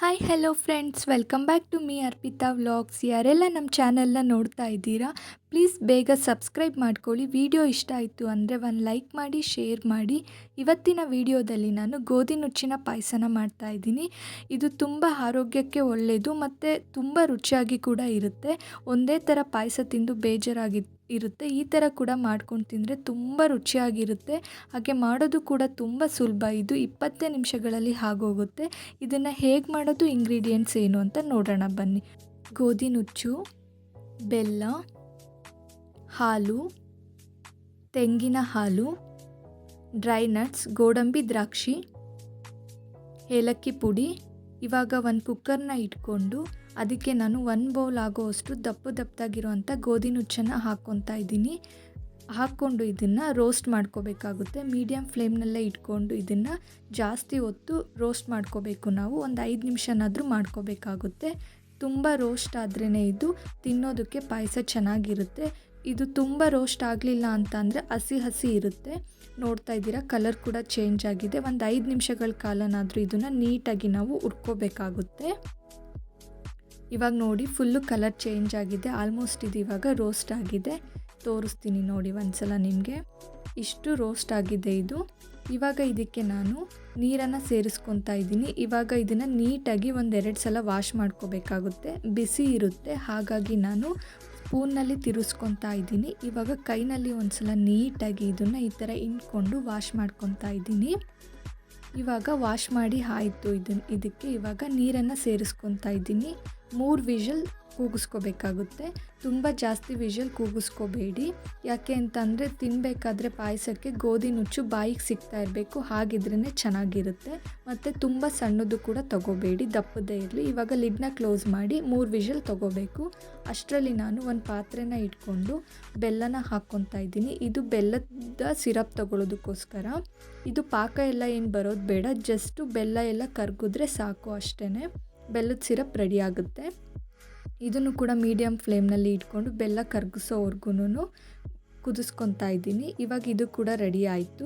Hi hello friends, welcome back to me Arpita vlogs. ಯಾರೆಲ್ಲ ನಮ್ಮ ಚಾನೆಲ್ನ ನೋಡ್ತಾ ಇದ್ದೀರಾ, ಪ್ಲೀಸ್ ಬೇಗ ಸಬ್ಸ್ಕ್ರೈಬ್ ಮಾಡ್ಕೊಳ್ಳಿ. ವಿಡಿಯೋ ಇಷ್ಟ ಆಯಿತು ಅಂದರೆ ಒಂದು ಲೈಕ್ ಮಾಡಿ, ಶೇರ್ ಮಾಡಿ. ಇವತ್ತಿನ ವಿಡಿಯೋದಲ್ಲಿ ನಾನು ಗೋಧಿ ನುಚ್ಚಿನ ಪಾಯಸನ ಮಾಡ್ತಾಯಿದ್ದೀನಿ. ಇದು ತುಂಬ ಆರೋಗ್ಯಕ್ಕೆ ಒಳ್ಳೆಯದು ಮತ್ತು ತುಂಬ ರುಚಿಯಾಗಿ ಕೂಡ ಇರುತ್ತೆ. ಒಂದೇ ಥರ ಪಾಯಸ ತಿಂದು ಇರುತ್ತೆ. ಈ ಥರ ಕೂಡ ಮಾಡ್ಕೊಂಡು ತಿಂದರೆ ತುಂಬ ರುಚಿಯಾಗಿರುತ್ತೆ. ಹಾಗೆ ಮಾಡೋದು ಕೂಡ ತುಂಬ ಸುಲಭ. ಇದು 20 ನಿಮಿಷಗಳಲ್ಲಿ ಆಗೋಗುತ್ತೆ. ಇದನ್ನು ಹೇಗೆ ಮಾಡೋದು, ಇಂಗ್ರೀಡಿಯೆಂಟ್ಸ್ ಏನು ಅಂತ ನೋಡೋಣ ಬನ್ನಿ. ಗೋಧಿ ನುಚ್ಚು, ಬೆಲ್ಲ, ಹಾಲು, ತೆಂಗಿನ ಹಾಲು, ಡ್ರೈ ನಟ್ಸ್, ಗೋಡಂಬಿ ದ್ರಾಕ್ಷಿ, ಏಲಕ್ಕಿ ಪುಡಿ. ಇವಾಗ ಒಂದು ಕುಕ್ಕರ್ನ ಇಟ್ಕೊಂಡು ಅದಕ್ಕೆ ನಾನು 1 ಬೌಲ್ ಆಗೋವಷ್ಟು ದಪ್ಪದಾಗಿರೋವಂಥ ಗೋಧಿ ನುಚ್ಚನ್ನು ಹಾಕ್ಕೊತಾ ಇದ್ದೀನಿ. ಹಾಕ್ಕೊಂಡು ಇದನ್ನು ರೋಸ್ಟ್ ಮಾಡ್ಕೋಬೇಕಾಗುತ್ತೆ. ಮೀಡಿಯಮ್ ಫ್ಲೇಮ್ನಲ್ಲೇ ಇಟ್ಕೊಂಡು ಇದನ್ನು ಜಾಸ್ತಿ ಹೊತ್ತು ರೋಸ್ಟ್ ಮಾಡ್ಕೋಬೇಕು. ನಾವು ಒಂದು 5 ನಿಮಿಷನಾದರೂ ಮಾಡ್ಕೋಬೇಕಾಗುತ್ತೆ. ತುಂಬ ರೋಸ್ಟ್ ಆದ್ರೇ ಇದು ತಿನ್ನೋದಕ್ಕೆ ಪಾಯಸ ಚೆನ್ನಾಗಿರುತ್ತೆ. ಇದು ತುಂಬ ರೋಸ್ಟ್ ಆಗಲಿಲ್ಲ ಅಂತ ಅಂದರೆ ಹಸಿ ಇರುತ್ತೆ. ನೋಡ್ತಾ ಇದ್ದೀರಾ, ಕಲರ್ ಕೂಡ ಚೇಂಜ್ ಆಗಿದೆ. ಒಂದು 5 ನಿಮಿಷಗಳ ಕಾಲನಾದರೂ ಇದನ್ನು ನೀಟಾಗಿ ನಾವು ಹುರ್ಕೋಬೇಕಾಗುತ್ತೆ. ಇವಾಗ ನೋಡಿ, ಫುಲ್ಲು ಕಲರ್ ಚೇಂಜ್ ಆಗಿದೆ. ಆಲ್ಮೋಸ್ಟ್ ಇದು ಇವಾಗ ರೋಸ್ಟ್ ಆಗಿದೆ. ತೋರಿಸ್ತೀನಿ ನೋಡಿ ಒಂದ್ಸಲ ನಿಮಗೆ. ಇಷ್ಟು ರೋಸ್ಟ್ ಆಗಿದೆ ಇದು. ಇವಾಗ ಇದಕ್ಕೆ ನಾನು ನೀರನ್ನು ಸೇರಿಸ್ಕೊತಾ ಇದ್ದೀನಿ. ಇವಾಗ ಇದನ್ನು ನೀಟಾಗಿ 1-2 ಸಲ ವಾಶ್ ಮಾಡ್ಕೋಬೇಕಾಗುತ್ತೆ. ಬಿಸಿ ಇರುತ್ತೆ, ಹಾಗಾಗಿ ನಾನು ಸ್ಪೂನ್ನಲ್ಲಿ ತಿರುಗಿಸ್ಕೊತಾ ಇದ್ದೀನಿ. ಇವಾಗ ಕೈನಲ್ಲಿ ಒಂದು ಸಲ ನೀಟಾಗಿ ಇದನ್ನು ಈ ಥರ ಹಿಂಡ್ಕೊಂಡು ವಾಶ್ ಮಾಡ್ಕೊತಾ ಇದ್ದೀನಿ. ಇವಾಗ ವಾಶ್ ಮಾಡಿ ಆಯಿತು. ಇದಕ್ಕೆ ಇವಾಗ ನೀರನ್ನು ಸೇರಿಸ್ಕೊತಾ ಇದ್ದೀನಿ. 3 ವಿಷಲ್ ಕೂಗಿಸ್ಕೋಬೇಕಾಗುತ್ತೆ. ತುಂಬ ಜಾಸ್ತಿ ವಿಷಲ್ ಕೂಗಿಸ್ಕೋಬೇಡಿ. ಯಾಕೆ ಅಂತಂದರೆ ತಿನ್ನಬೇಕಾದ್ರೆ ಪಾಯಸಕ್ಕೆ ಗೋಧಿ ನುಚ್ಚು ಬಾಯಿಗೆ ಸಿಗ್ತಾ ಇರಬೇಕು. ಹಾಗಿದ್ರೇ ಚೆನ್ನಾಗಿರುತ್ತೆ. ಮತ್ತು ತುಂಬ ಸಣ್ಣದು ಕೂಡ ತಗೋಬೇಡಿ, ದಪ್ಪದೇ ಇರಲಿ. ಇವಾಗ ಲಿಡ್ನ ಕ್ಲೋಸ್ ಮಾಡಿ 3 ವಿಷಲ್ ತಗೋಬೇಕು. ಅಷ್ಟರಲ್ಲಿ ನಾನು ಒಂದು ಪಾತ್ರೆನ ಇಟ್ಕೊಂಡು ಬೆಲ್ಲನ ಹಾಕ್ಕೊತಾ ಇದ್ದೀನಿ. ಇದು ಬೆಲ್ಲದ ಸಿರಪ್ ತಗೊಳ್ಳೋದಕ್ಕೋಸ್ಕರ. ಇದು ಪಾಕ ಎಲ್ಲ ಏನು ಬರೋದು ಬೇಡ, ಜಸ್ಟು ಬೆಲ್ಲ ಎಲ್ಲ ಕರಗಿದ್ರೆ ಸಾಕು, ಅಷ್ಟೇ. ಬೆಲ್ಲದ ಸಿರಪ್ ರೆಡಿ ಆಗುತ್ತೆ. ಇದನ್ನು ಕೂಡ ಮೀಡಿಯಮ್ ಫ್ಲೇಮ್ನಲ್ಲಿ ಇಟ್ಕೊಂಡು ಬೆಲ್ಲ ಕರಗಿಸೋವರೆಗೂ ಕುದಿಸ್ಕೊತಾ ಇದ್ದೀನಿ. ಇವಾಗ ಇದು ಕೂಡ ರೆಡಿ ಆಯಿತು.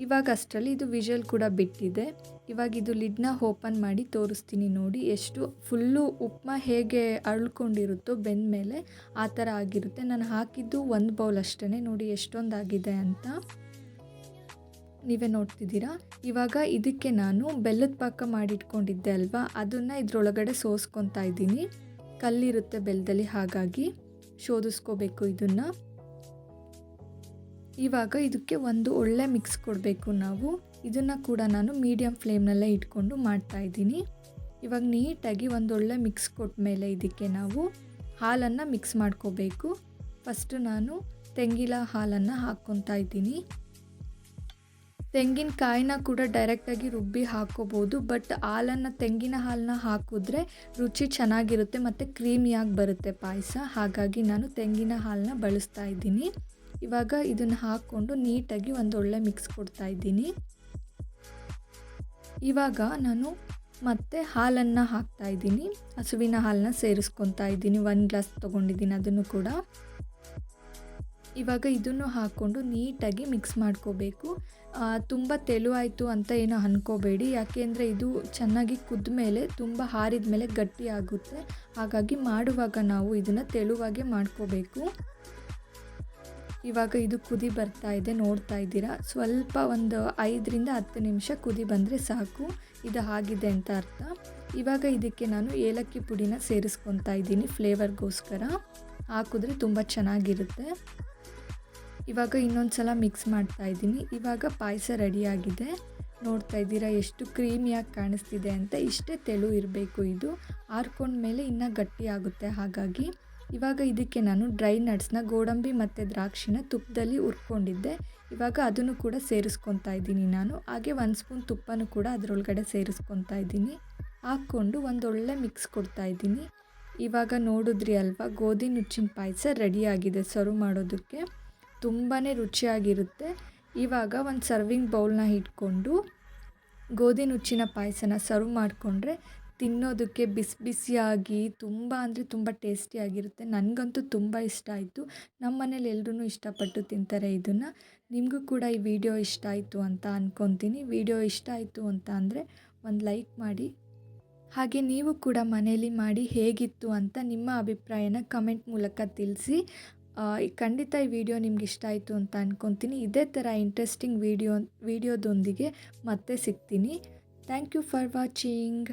ಇವಾಗ ಅಷ್ಟರಲ್ಲಿ ಇದು ವಿಷಲ್ ಕೂಡ ಬಿಟ್ಟಿದೆ. ಇವಾಗ ಇದು ಲಿಡ್ನ ಓಪನ್ ಮಾಡಿ ತೋರಿಸ್ತೀನಿ ನೋಡಿ. ಎಷ್ಟು ಫುಲ್ಲು ಉಪ್ಮಾ ಹೇಗೆ ಅರಳ್ಕೊಂಡಿರುತ್ತೋ ಬೆಂದ ಮೇಲೆ ಆ ಥರ ಆಗಿರುತ್ತೆ. ನಾನು ಹಾಕಿದ್ದು 1 ಬೌಲ್ ಅಷ್ಟೇ. ನೋಡಿ ಎಷ್ಟೊಂದಾಗಿದೆ ಅಂತ ನೀವೇ ನೋಡ್ತಿದ್ದೀರಾ. ಇವಾಗ ಇದಕ್ಕೆ ನಾನು ಬೆಲ್ಲದ ಪಾಕ ಮಾಡಿಟ್ಕೊಂಡಿದ್ದೆ ಅಲ್ವಾ, ಅದನ್ನು ಇದರೊಳಗಡೆ ಸೋಸ್ಕೊತಾ ಇದ್ದೀನಿ. ಕಲ್ಲಿರುತ್ತೆ ಬೆಲ್ಲದಲ್ಲಿ, ಹಾಗಾಗಿ ಶೋಧಿಸ್ಕೋಬೇಕು ಇದನ್ನು. ಇವಾಗ ಇದಕ್ಕೆ ಒಂದು ಒಳ್ಳೆ ಮಿಕ್ಸ್ ಕೊಡಬೇಕು ನಾವು. ಇದನ್ನು ಕೂಡ ನಾನು ಮೀಡಿಯಮ್ ಫ್ಲೇಮ್ನಲ್ಲೇ ಇಟ್ಕೊಂಡು ಮಾಡ್ತಾಯಿದ್ದೀನಿ. ಇವಾಗ ನೀಟಾಗಿ ಒಂದೊಳ್ಳೆ ಮಿಕ್ಸ್ ಕೊಟ್ಟ ಮೇಲೆ ಇದಕ್ಕೆ ನಾವು ಹಾಲನ್ನು ಮಿಕ್ಸ್ ಮಾಡ್ಕೋಬೇಕು. ಫಸ್ಟು ನಾನು ತೆಂಗಿನ ಹಾಲನ್ನು ಹಾಕ್ಕೊತಾ ಇದ್ದೀನಿ. ತೆಂಗಿನಕಾಯಿನ ಕೂಡ ಡೈರೆಕ್ಟಾಗಿ ರುಬ್ಬಿ ಹಾಕ್ಕೋಬೋದು, ಬಟ್ ತೆಂಗಿನ ಹಾಲನ್ನ ಹಾಕಿದ್ರೆ ರುಚಿ ಚೆನ್ನಾಗಿರುತ್ತೆ ಮತ್ತು ಕ್ರೀಮಿಯಾಗಿ ಬರುತ್ತೆ ಪಾಯಸ. ಹಾಗಾಗಿ ನಾನು ತೆಂಗಿನ ಹಾಲನ್ನ ಬಳಸ್ತಾ ಇದ್ದೀನಿ. ಇವಾಗ ಇದನ್ನು ಹಾಕ್ಕೊಂಡು ನೀಟಾಗಿ ಒಂದೊಳ್ಳೆ ಮಿಕ್ಸ್ ಕೊಡ್ತಾ ಇದ್ದೀನಿ. ಇವಾಗ ನಾನು ಮತ್ತೆ ಹಾಲನ್ನು ಹಾಕ್ತಾ ಇದ್ದೀನಿ. ಹಸುವಿನ ಹಾಲನ್ನ ಸೇರಿಸ್ಕೊತಾ ಇದ್ದೀನಿ. 1 ಗ್ಲಾಸ್ ತೊಗೊಂಡಿದ್ದೀನಿ, ಅದನ್ನು ಕೂಡ. ಇವಾಗ ಇದನ್ನು ಹಾಕ್ಕೊಂಡು ನೀಟಾಗಿ ಮಿಕ್ಸ್ ಮಾಡ್ಕೋಬೇಕು. ತುಂಬ ತೆಳುವಾಯಿತು ಅಂತ ಏನೋ ಅಂದ್ಕೋಬೇಡಿ, ಯಾಕೆಂದರೆ ಇದು ಚೆನ್ನಾಗಿ ಕುದ್ದ ಮೇಲೆ ತುಂಬ ಹಾರಿದ ಮೇಲೆ ಗಟ್ಟಿ ಆಗುತ್ತೆ. ಹಾಗಾಗಿ ಮಾಡುವಾಗ ನಾವು ಇದನ್ನು ತೆಳುವಾಗೆ ಮಾಡ್ಕೋಬೇಕು. ಇವಾಗ ಇದು ಕುದಿ ಬರ್ತಾ ಇದೆ, ನೋಡ್ತಾ ಇದ್ದೀರಾ. ಸ್ವಲ್ಪ ಒಂದು 5-10 ನಿಮಿಷ ಕುದಿ ಬಂದರೆ ಸಾಕು, ಇದು ಆಗಿದೆ ಅಂತ ಅರ್ಥ. ಇವಾಗ ಇದಕ್ಕೆ ನಾನು ಏಲಕ್ಕಿ ಪುಡಿನ ಸೇರಿಸ್ಕೊತಾ ಇದ್ದೀನಿ. ಫ್ಲೇವರ್ಗೋಸ್ಕರ ಹಾಕಿದ್ರೆ ತುಂಬ ಚೆನ್ನಾಗಿರುತ್ತೆ. ಇವಾಗ ಇನ್ನೊಂದು ಸಲ ಮಿಕ್ಸ್ ಮಾಡ್ತಾ ಇದ್ದೀನಿ. ಇವಾಗ ಪಾಯಸ ರೆಡಿಯಾಗಿದೆ. ನೋಡ್ತಾ ಇದ್ದೀರಾ ಎಷ್ಟು ಕ್ರೀಮಿಯಾಗಿ ಕಾಣಿಸ್ತಿದೆ ಅಂತ. ಇಷ್ಟೇ ತೆಳು ಇರಬೇಕು. ಇದು ಆರ್ಕೊಂಡ್ಮೇಲೆ ಇನ್ನೂ ಗಟ್ಟಿ ಆಗುತ್ತೆ. ಹಾಗಾಗಿ ಇವಾಗ ಇದಕ್ಕೆ ನಾನು ಡ್ರೈ ನಟ್ಸ್ನ, ಗೋಡಂಬಿ ಮತ್ತು ದ್ರಾಕ್ಷಿನ ತುಪ್ಪದಲ್ಲಿ ಹುರ್ಕೊಂಡಿದ್ದೆ. ಇವಾಗ ಅದನ್ನು ಕೂಡ ಸೇರಿಸ್ಕೊತಾ ಇದ್ದೀನಿ ನಾನು. ಹಾಗೆ 1 ಸ್ಪೂನ್ ತುಪ್ಪನೂ ಕೂಡ ಅದರೊಳಗಡೆ ಸೇರಿಸ್ಕೊತಾ ಇದ್ದೀನಿ. ಹಾಕ್ಕೊಂಡು ಒಂದೊಳ್ಳೆ ಮಿಕ್ಸ್ ಕೊಡ್ತಾ ಇದ್ದೀನಿ. ಇವಾಗ ನೋಡಿದ್ರಿ ಅಲ್ವಾ, ಗೋಧಿ ನುಚ್ಚಿನ ಪಾಯಸ ರೆಡಿಯಾಗಿದೆ ಸರ್ವ್ ಮಾಡೋದಕ್ಕೆ. ತುಂಬಾ ರುಚಿಯಾಗಿರುತ್ತೆ. ಇವಾಗ ಒಂದು ಸರ್ವಿಂಗ್ ಬೌಲ್ನ ಇಟ್ಕೊಂಡು ಗೋಧಿ ನುಚ್ಚಿನ ಪಾಯಸನ ಸರ್ವ್ ಮಾಡಿಕೊಂಡ್ರೆ ತಿನ್ನೋದಕ್ಕೆ ಬಿಸಿಯಾಗಿ ತುಂಬ ಅಂದರೆ ತುಂಬ ಟೇಸ್ಟಿಯಾಗಿರುತ್ತೆ. ನನಗಂತೂ ತುಂಬ ಇಷ್ಟ ಆಯಿತು. ನಮ್ಮ ಮನೇಲಿ ಎಲ್ಲರೂ ಇಷ್ಟಪಟ್ಟು ತಿಂತಾರೆ ಇದನ್ನು. ನಿಮಗೂ ಕೂಡ ಈ ವಿಡಿಯೋ ಇಷ್ಟ ಆಯಿತು ಅಂತ ಅಂದ್ಕೊತೀನಿ. ವಿಡಿಯೋ ಇಷ್ಟ ಆಯಿತು ಅಂತ ಅಂದರೆ ಒಂದು ಲೈಕ್ ಮಾಡಿ, ಹಾಗೆ ನೀವು ಕೂಡ ಮನೇಲಿ ಮಾಡಿ ಹೇಗಿತ್ತು ಅಂತ ನಿಮ್ಮ ಅಭಿಪ್ರಾಯನ ಕಮೆಂಟ್ ಮೂಲಕ ತಿಳಿಸಿ. ಖಂಡಿತ ಈ ವಿಡಿಯೋ ನಿಮ್ಗೆ ಇಷ್ಟ ಆಯಿತು ಅಂತ ಅಂದ್ಕೊತೀನಿ. ಇದೇ ಥರ ಇಂಟ್ರೆಸ್ಟಿಂಗ್ ವಿಡಿಯೋದೊಂದಿಗೆ ಮತ್ತೆ ಸಿಗ್ತೀನಿ. Thank you for watching.